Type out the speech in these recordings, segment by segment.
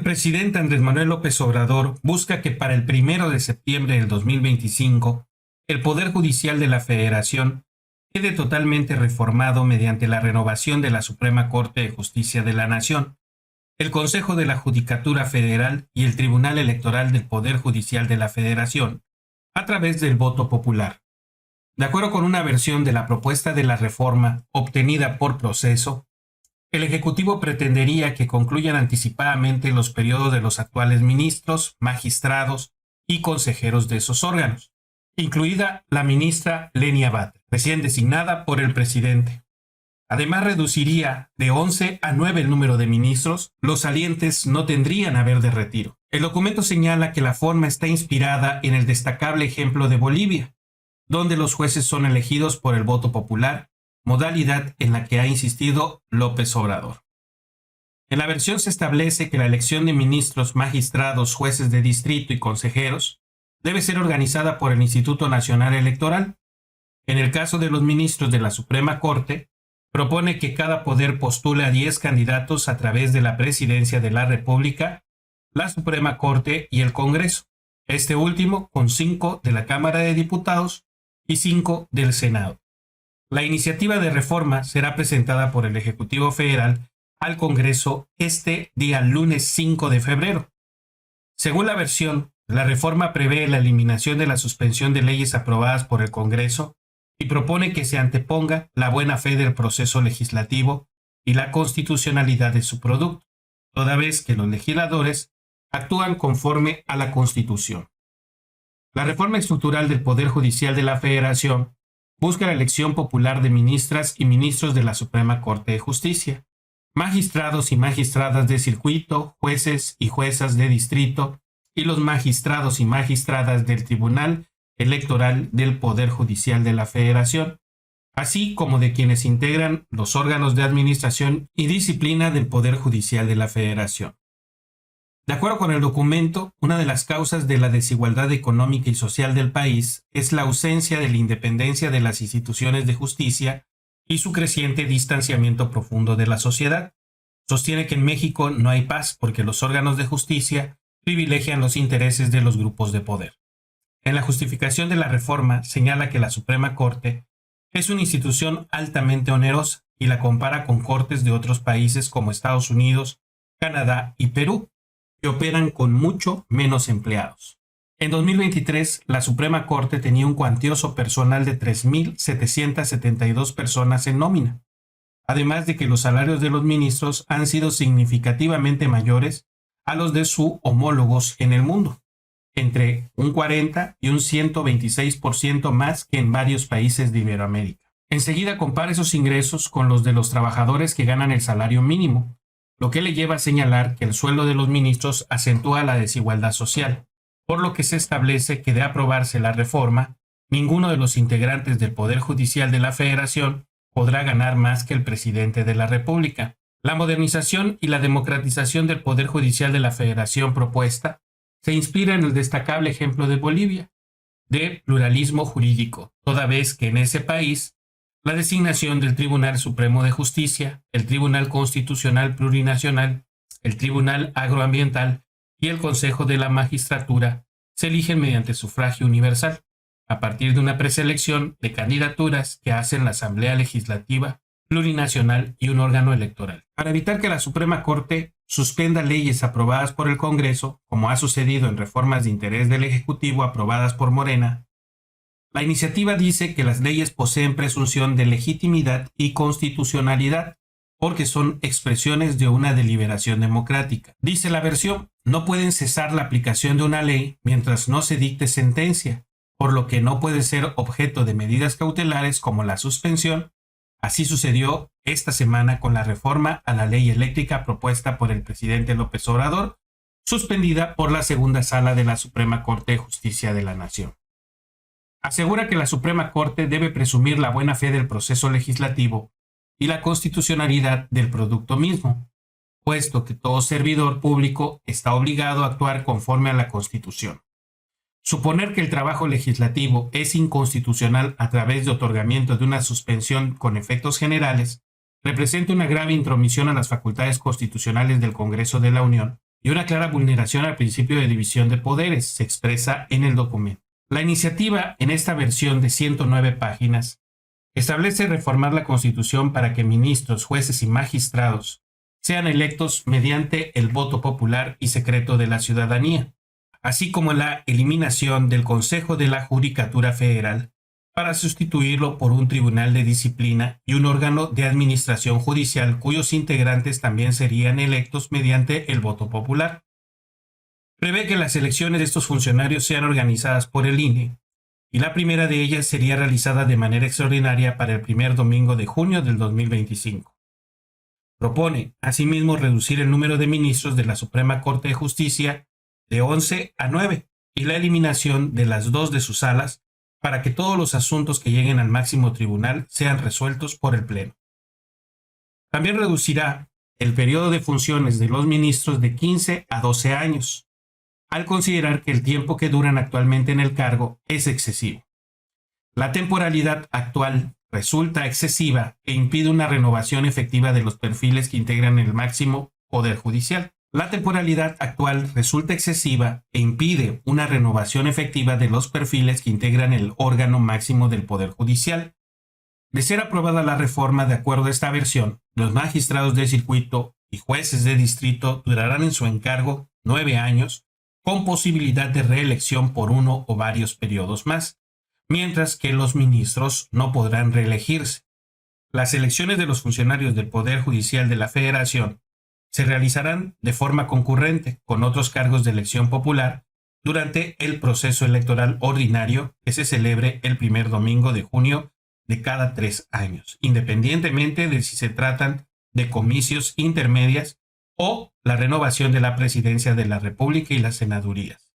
presidente Andrés Manuel López Obrador busca que para el 1 de septiembre del 2025 el Poder Judicial de la Federación quede totalmente reformado mediante la renovación de la Suprema Corte de Justicia de la Nación, el Consejo de la Judicatura Federal y el Tribunal Electoral del Poder Judicial de la Federación, a través del voto popular. De acuerdo con una versión de la propuesta de la reforma obtenida por proceso, el Ejecutivo pretendería que concluyan anticipadamente los periodos de los actuales ministros, magistrados y consejeros de esos órganos, incluida la ministra Lenia Abad, recién designada por el presidente. Además, reduciría de 11 a 9 el número de ministros. Los salientes no tendrían haber de retiro. El documento señala que la forma está inspirada en el destacable ejemplo de Bolivia, donde los jueces son elegidos por el voto popular, modalidad en la que ha insistido López Obrador. En la versión se establece que la elección de ministros, magistrados, jueces de distrito y consejeros debe ser organizada por el Instituto Nacional Electoral. En el caso de los ministros de la Suprema Corte, propone que cada poder postule a 10 candidatos a través de la Presidencia de la República, la Suprema Corte y el Congreso, este último con 5 de la Cámara de Diputados y 5 del Senado. La iniciativa de reforma será presentada por el Ejecutivo Federal al Congreso este día lunes 5 de febrero. Según la versión, la reforma prevé la eliminación de la suspensión de leyes aprobadas por el Congreso y propone que se anteponga la buena fe del proceso legislativo y la constitucionalidad de su producto, toda vez que los legisladores actúan conforme a la Constitución. La reforma estructural del Poder Judicial de la Federación busca la elección popular de ministras y ministros de la Suprema Corte de Justicia, magistrados y magistradas de circuito, jueces y juezas de distrito, y los magistrados y magistradas del Tribunal Electoral del Poder Judicial de la Federación, así como de quienes integran los órganos de administración y disciplina del Poder Judicial de la Federación. De acuerdo con el documento, una de las causas de la desigualdad económica y social del país es la ausencia de la independencia de las instituciones de justicia y su creciente distanciamiento profundo de la sociedad. Sostiene que en México no hay paz porque los órganos de justicia privilegian los intereses de los grupos de poder. En la justificación de la reforma señala que la Suprema Corte es una institución altamente onerosa y la compara con cortes de otros países como Estados Unidos, Canadá y Perú, que operan con mucho menos empleados. En 2023, la Suprema Corte tenía un cuantioso personal de 3.772 personas en nómina, además de que los salarios de los ministros han sido significativamente mayores a los de sus homólogos en el mundo, entre un 40 y un 126% más que en varios países de Iberoamérica. Enseguida compara esos ingresos con los de los trabajadores que ganan el salario mínimo, lo que le lleva a señalar que el sueldo de los ministros acentúa la desigualdad social, por lo que se establece que de aprobarse la reforma, ninguno de los integrantes del Poder Judicial de la Federación podrá ganar más que el presidente de la República. La modernización y la democratización del Poder Judicial de la Federación propuesta se inspira en el destacable ejemplo de Bolivia, de pluralismo jurídico, toda vez que en ese país la designación del Tribunal Supremo de Justicia, el Tribunal Constitucional Plurinacional, el Tribunal Agroambiental y el Consejo de la Magistratura se eligen mediante sufragio universal, a partir de una preselección de candidaturas que hacen la Asamblea Legislativa Plurinacional y un órgano electoral. Para evitar que la Suprema Corte suspenda leyes aprobadas por el Congreso, como ha sucedido en reformas de interés del Ejecutivo aprobadas por Morena, la iniciativa dice que las leyes poseen presunción de legitimidad y constitucionalidad, porque son expresiones de una deliberación democrática. Dice la versión, no pueden cesar la aplicación de una ley mientras no se dicte sentencia, por lo que no puede ser objeto de medidas cautelares como la suspensión. Así sucedió esta semana con la reforma a la ley eléctrica propuesta por el presidente López Obrador, suspendida por la segunda sala de la Suprema Corte de Justicia de la Nación. Asegura que la Suprema Corte debe presumir la buena fe del proceso legislativo y la constitucionalidad del producto mismo, puesto que todo servidor público está obligado a actuar conforme a la Constitución. Suponer que el trabajo legislativo es inconstitucional a través de otorgamiento de una suspensión con efectos generales representa una grave intromisión a las facultades constitucionales del Congreso de la Unión y una clara vulneración al principio de división de poderes, se expresa en el documento. La iniciativa, en esta versión de 109 páginas, establece reformar la Constitución para que ministros, jueces y magistrados sean electos mediante el voto popular y secreto de la ciudadanía, así como la eliminación del Consejo de la Judicatura Federal para sustituirlo por un tribunal de disciplina y un órgano de administración judicial cuyos integrantes también serían electos mediante el voto popular. Prevé que las elecciones de estos funcionarios sean organizadas por el INE, y la primera de ellas sería realizada de manera extraordinaria para el primer domingo de junio del 2025. Propone, asimismo, reducir el número de ministros de la Suprema Corte de Justicia de 11 a 9 y la eliminación de las 2 de sus salas para que todos los asuntos que lleguen al máximo tribunal sean resueltos por el Pleno. También reducirá el periodo de funciones de los ministros de 15 a 12 años, al considerar que el tiempo que duran actualmente en el cargo es excesivo. La temporalidad actual resulta excesiva e impide una renovación efectiva de los perfiles que integran el máximo poder judicial. La temporalidad actual resulta excesiva e impide una renovación efectiva de los perfiles que integran el órgano máximo del Poder Judicial. De ser aprobada la reforma de acuerdo a esta versión, los magistrados de circuito y jueces de distrito durarán en su encargo 9 años, con posibilidad de reelección por uno o varios periodos más, mientras que los ministros no podrán reelegirse. Las elecciones de los funcionarios del Poder Judicial de la Federación se realizarán de forma concurrente con otros cargos de elección popular durante el proceso electoral ordinario que se celebre el primer domingo de junio de cada 3 años, independientemente de si se tratan de comicios intermedias o la renovación de la presidencia de la República y las senadurías.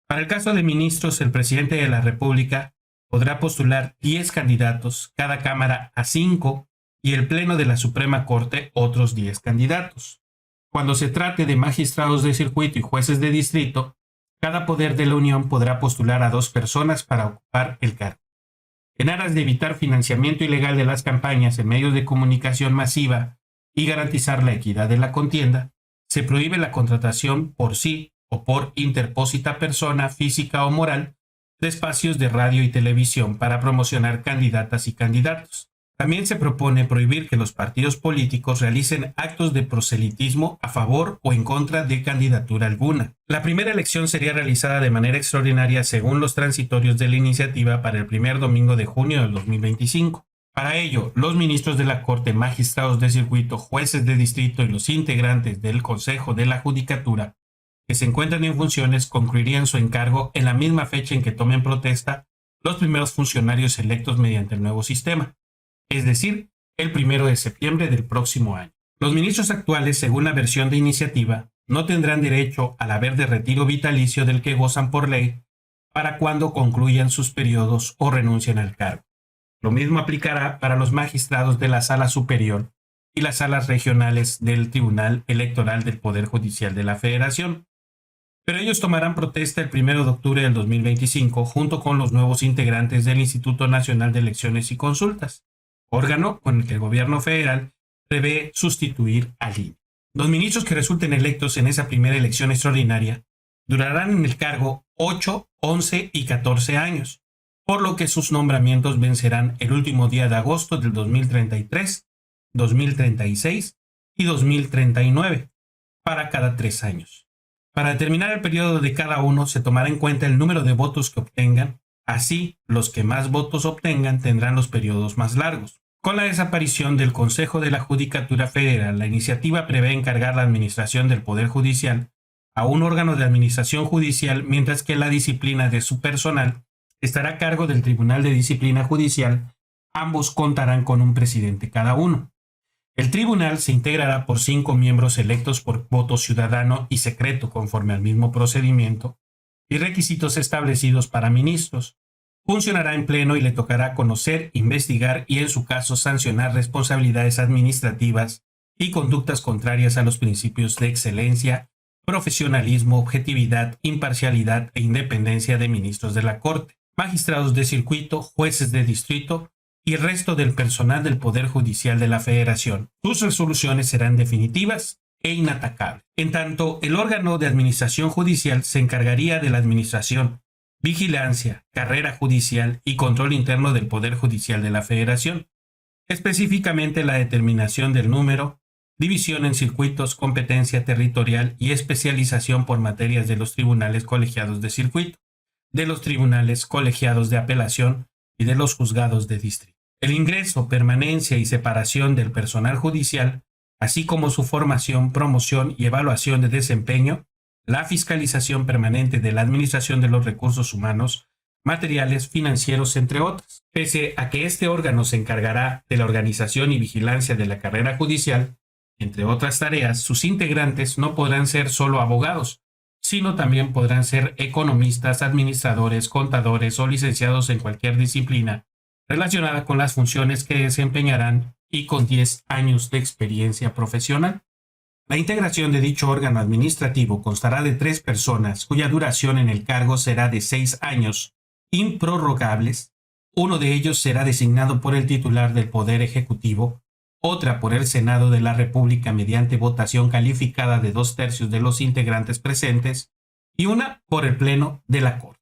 Para el caso de ministros, el presidente de la República podrá postular 10 candidatos, cada cámara a 5, y el Pleno de la Suprema Corte otros 10 candidatos. Cuando se trate de magistrados de circuito y jueces de distrito, cada poder de la Unión podrá postular a 2 personas para ocupar el cargo. En aras de evitar financiamiento ilegal de las campañas en medios de comunicación masiva y garantizar la equidad de la contienda, se prohíbe la contratación por sí o por interpósita persona física o moral de espacios de radio y televisión para promocionar candidatas y candidatos. También se propone prohibir que los partidos políticos realicen actos de proselitismo a favor o en contra de candidatura alguna. La primera elección sería realizada de manera extraordinaria según los transitorios de la iniciativa para el primer domingo de junio del 2025. Para ello, los ministros de la Corte, magistrados de circuito, jueces de distrito y los integrantes del Consejo de la Judicatura que se encuentran en funciones concluirían su encargo en la misma fecha en que tomen protesta los primeros funcionarios electos mediante el nuevo sistema, es decir, el 1 de septiembre del próximo año. Los ministros actuales, según la versión de iniciativa, no tendrán derecho al haber de retiro vitalicio del que gozan por ley para cuando concluyan sus periodos o renuncien al cargo. Lo mismo aplicará para los magistrados de la Sala Superior y las salas regionales del Tribunal Electoral del Poder Judicial de la Federación. Pero ellos tomarán protesta el 1 de octubre del 2025 junto con los nuevos integrantes del Instituto Nacional de Elecciones y Consultas, órgano con el que el gobierno federal prevé sustituir al INE. Los ministros que resulten electos en esa primera elección extraordinaria durarán en el cargo 8, 11 y 14 años, por lo que sus nombramientos vencerán el último día de agosto del 2033, 2036 y 2039, para cada 3 años. Para determinar el periodo de cada uno se tomará en cuenta el número de votos que obtengan, así los que más votos obtengan tendrán los periodos más largos. Con la desaparición del Consejo de la Judicatura Federal, la iniciativa prevé encargar la administración del Poder Judicial a un órgano de administración judicial, mientras que la disciplina de su personal estará a cargo del Tribunal de Disciplina Judicial. Ambos contarán con un presidente cada uno. El tribunal se integrará por 5 miembros electos por voto ciudadano y secreto conforme al mismo procedimiento y requisitos establecidos para ministros. Funcionará en pleno y le tocará conocer, investigar y en su caso sancionar responsabilidades administrativas y conductas contrarias a los principios de excelencia, profesionalismo, objetividad, imparcialidad e independencia de ministros de la Corte, magistrados de circuito, jueces de distrito y el resto del personal del Poder Judicial de la Federación. Sus resoluciones serán definitivas e inatacable. En tanto, el órgano de administración judicial se encargaría de la administración, vigilancia, carrera judicial y control interno del Poder Judicial de la Federación, específicamente la determinación del número, división en circuitos, competencia territorial y especialización por materias de los tribunales colegiados de circuito, de los tribunales colegiados de apelación y de los juzgados de distrito. El ingreso, permanencia y separación del personal judicial, así como su formación, promoción y evaluación de desempeño, la fiscalización permanente de la administración de los recursos humanos, materiales, financieros, entre otras. Pese a que este órgano se encargará de la organización y vigilancia de la carrera judicial, entre otras tareas, sus integrantes no podrán ser solo abogados, sino también podrán ser economistas, administradores, contadores o licenciados en cualquier disciplina relacionada con las funciones que desempeñarán y con 10 años de experiencia profesional. La integración de dicho órgano administrativo constará de 3 personas cuya duración en el cargo será de 6 años, improrrogables. Uno de ellos será designado por el titular del Poder Ejecutivo, otra por el Senado de la República mediante votación calificada de 2/3 de los integrantes presentes y una por el Pleno de la Corte.